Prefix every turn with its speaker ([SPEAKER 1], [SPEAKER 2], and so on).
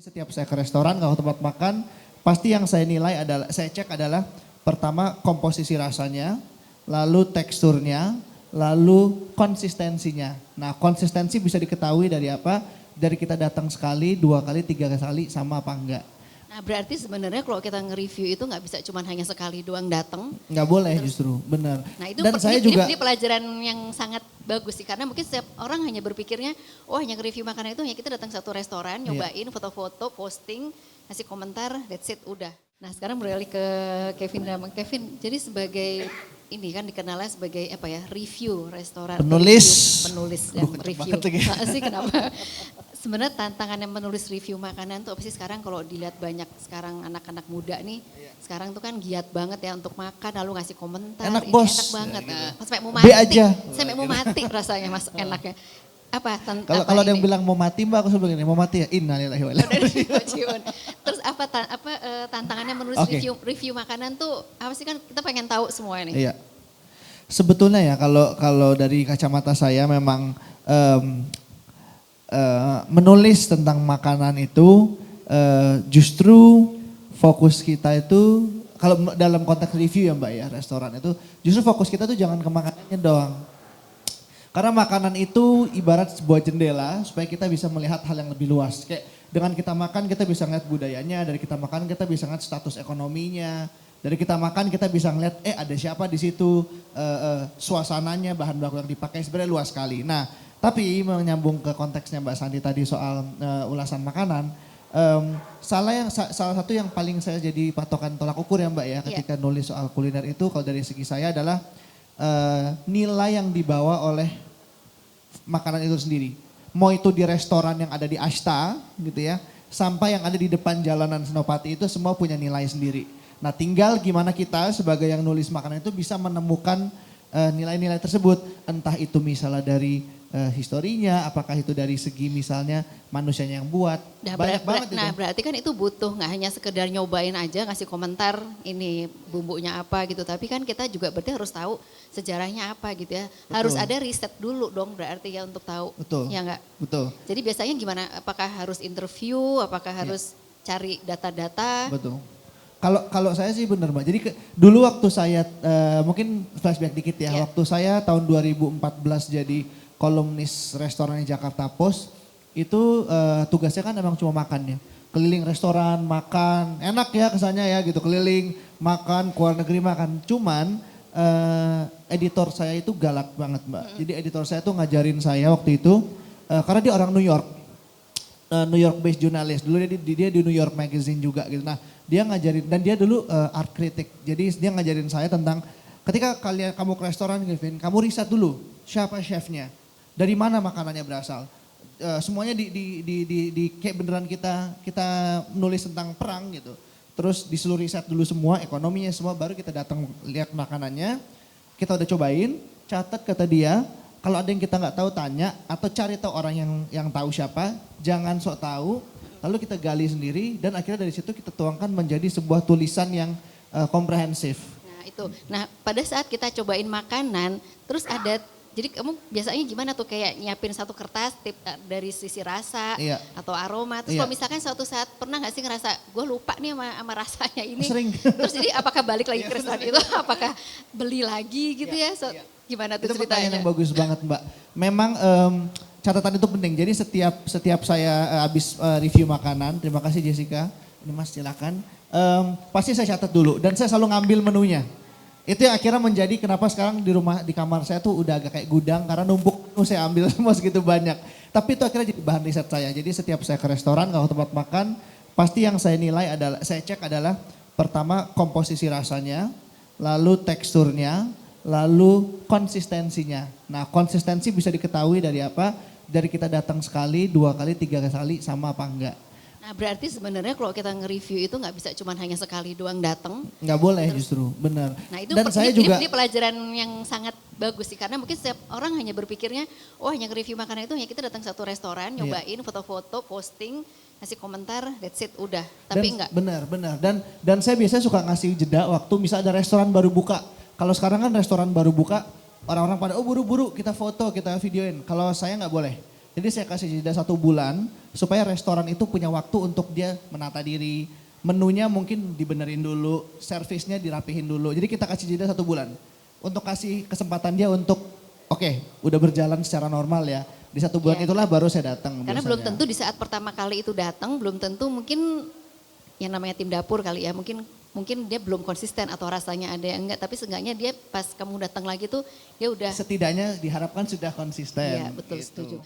[SPEAKER 1] Setiap saya ke restoran, kalau tempat makan, pasti yang saya nilai adalah, saya cek adalah pertama komposisi rasanya, lalu teksturnya, lalu konsistensinya. Nah, konsistensi bisa diketahui dari apa? Dari kita datang sekali, 2 kali, 3 kali, sama apa enggak.
[SPEAKER 2] Nah berarti sebenarnya kalau kita nge-review itu nggak bisa cuma hanya sekali doang datang.
[SPEAKER 1] Nggak boleh justru, benar.
[SPEAKER 2] Nah itu
[SPEAKER 1] Dan saya juga
[SPEAKER 2] ini pelajaran yang sangat bagus sih. Karena mungkin setiap orang hanya berpikirnya, oh hanya nge-review makanan itu hanya kita datang satu restoran, nyobain foto-foto, posting, kasih komentar, that's it, udah. Nah sekarang beralih ke Kevin Ramang. Kevin, jadi sebagai ini kan dikenalnya sebagai apa ya, review restoran.
[SPEAKER 1] Penulis.
[SPEAKER 2] Penulis dan review.
[SPEAKER 1] Lagi.
[SPEAKER 2] Nah, sih kenapa? Sebenarnya tantangan yang menulis review makanan tuh apa sih sekarang kalau dilihat banyak sekarang anak-anak muda nih. Sekarang tuh kan giat banget ya untuk makan lalu ngasih komentar.
[SPEAKER 1] Enak
[SPEAKER 2] ini
[SPEAKER 1] bos.
[SPEAKER 2] enak banget.
[SPEAKER 1] Ya, gitu.
[SPEAKER 2] Sampai mau
[SPEAKER 1] B
[SPEAKER 2] mati.
[SPEAKER 1] aja.
[SPEAKER 2] Sampai mau mati rasanya mas enaknya. Apa?
[SPEAKER 1] Kalau ada yang bilang mau mati mbak, aku selalu bilang mau mati ya innalillahi wa inna ilaihi raji'un.
[SPEAKER 2] Terus apa tantangannya menulis review makanan tuh apa sih, kan kita pengen tahu semua ini.
[SPEAKER 1] Iya. Sebetulnya ya kalau dari kacamata saya memang menulis tentang makanan itu justru fokus kita itu kalau dalam konteks review ya mbak ya, restoran itu justru fokus kita tuh jangan ke makanannya doang. Karena makanan itu ibarat sebuah jendela supaya kita bisa melihat hal yang lebih luas. Kayak dengan kita makan kita bisa ngeliat budayanya, dari kita makan kita bisa ngeliat status ekonominya, dari kita makan kita bisa ngeliat ada siapa di situ, suasananya, bahan baku yang dipakai sebenarnya luas sekali. Nah, tapi menyambung ke konteksnya Mbak Santi tadi soal ulasan makanan, salah satu yang paling saya jadi patokan tolak ukur ya Mbak ya ketika nulis soal kuliner itu kalau dari segi saya adalah nilai yang dibawa oleh makanan itu sendiri. Mau itu di restoran yang ada di Ashta gitu ya, sampai yang ada di depan jalanan Senopati itu semua punya nilai sendiri. Nah tinggal gimana kita sebagai yang nulis makanan itu bisa menemukan nilai-nilai tersebut. Entah itu misalnya dari historinya, apakah itu dari segi misalnya manusianya yang buat.
[SPEAKER 2] Nah,
[SPEAKER 1] banyak banget itu.
[SPEAKER 2] Nah berarti kan itu butuh nggak hanya sekedar nyobain aja ngasih komentar ini bumbunya apa gitu. Tapi kan kita juga berarti harus tahu sejarahnya apa gitu ya.
[SPEAKER 1] Betul.
[SPEAKER 2] Harus ada riset dulu dong berarti ya untuk tahu.
[SPEAKER 1] Betul.
[SPEAKER 2] Ya enggak?
[SPEAKER 1] Betul.
[SPEAKER 2] Jadi biasanya gimana? Apakah harus interview? Apakah harus cari data-data?
[SPEAKER 1] Betul. Kalau saya sih benar Mbak. Jadi dulu waktu saya mungkin flashback dikit ya. Waktu saya tahun 2014 jadi kolumnis restoran di Jakarta Post, itu tugasnya kan emang cuma makan ya. Keliling restoran, makan, enak ya kesannya ya gitu. Keliling, makan, keluar negeri makan. Cuman editor saya itu galak banget Mbak. Jadi editor saya tuh ngajarin saya waktu itu, karena dia orang New York. New York based jurnalis, dulu dia di New York Magazine juga gitu. Nah dia ngajarin, dan dia dulu art critic. Jadi dia ngajarin saya tentang ketika kamu ke restoran Kevin, kamu riset dulu siapa chefnya. Dari mana makanannya berasal? Semuanya di kayak beneran kita nulis tentang perang gitu. Terus disuruh riset dulu semua, ekonominya semua, baru kita datang lihat makanannya. Kita udah cobain, catat kata dia. Kalau ada yang kita nggak tahu tanya atau cari tahu orang yang tahu siapa. Jangan sok tahu. Lalu kita gali sendiri dan akhirnya dari situ kita tuangkan menjadi sebuah tulisan yang komprehensif.
[SPEAKER 2] Nah itu. Nah pada saat kita cobain makanan, terus ada. Jadi kamu biasanya gimana tuh kayak nyiapin satu kertas tip dari sisi rasa atau aroma. Terus kalau misalkan suatu saat pernah gak sih ngerasa gue lupa nih sama rasanya ini.
[SPEAKER 1] Sering.
[SPEAKER 2] Terus jadi apakah balik lagi ke restoran itu, apakah beli lagi gitu ya. Gimana tuh
[SPEAKER 1] itu
[SPEAKER 2] ceritanya?
[SPEAKER 1] pertanyaan yang bagus banget Mbak. Memang catatan itu penting. Jadi setiap saya habis review makanan, terima kasih Jessica. Ini Mas silakan. Pasti saya catat dulu dan saya selalu ngambil menunya. Itu yang akhirnya menjadi kenapa sekarang di kamar saya tuh udah agak kayak gudang karena numpuk saya ambil semua segitu banyak. Tapi itu akhirnya jadi bahan riset saya. Jadi setiap saya ke restoran kalau tempat makan, pasti yang saya nilai adalah, saya cek adalah pertama komposisi rasanya, lalu teksturnya, lalu konsistensinya. Nah konsistensi bisa diketahui dari apa? Dari kita datang sekali, 2 kali, 3 kali, sama apa enggak.
[SPEAKER 2] Nah berarti sebenarnya kalau kita nge-review itu nggak bisa cuma hanya sekali doang datang.
[SPEAKER 1] Nggak boleh justru, benar.
[SPEAKER 2] Nah itu
[SPEAKER 1] dan saya juga
[SPEAKER 2] ini pelajaran yang sangat bagus sih. Karena mungkin setiap orang hanya berpikirnya, oh hanya nge-review makanan itu hanya kita datang satu restoran, nyobain foto-foto, posting, ngasih komentar, that's it, udah. Tapi enggak.
[SPEAKER 1] Benar. Dan saya biasanya suka ngasih jeda waktu misalnya ada restoran baru buka. Kalau sekarang kan restoran baru buka, orang-orang pada buru-buru kita foto, kita videoin. Kalau saya nggak boleh. Jadi saya kasih jeda 1 bulan supaya restoran itu punya waktu untuk dia menata diri. Menunya mungkin dibenerin dulu, servisnya dirapihin dulu. Jadi kita kasih jeda 1 bulan. Untuk kasih kesempatan dia untuk oke, udah berjalan secara normal ya. Di 1 bulan
[SPEAKER 2] Iya.
[SPEAKER 1] itulah baru saya datang.
[SPEAKER 2] Karena
[SPEAKER 1] biasanya.
[SPEAKER 2] belum tentu di saat pertama kali itu datang, belum tentu mungkin yang namanya tim dapur kali ya, mungkin dia belum konsisten atau rasanya ada yang enggak, tapi seenggaknya dia pas kamu datang lagi tuh dia udah.
[SPEAKER 1] Setidaknya diharapkan sudah konsisten.
[SPEAKER 2] Iya betul
[SPEAKER 1] gitu.
[SPEAKER 2] setuju.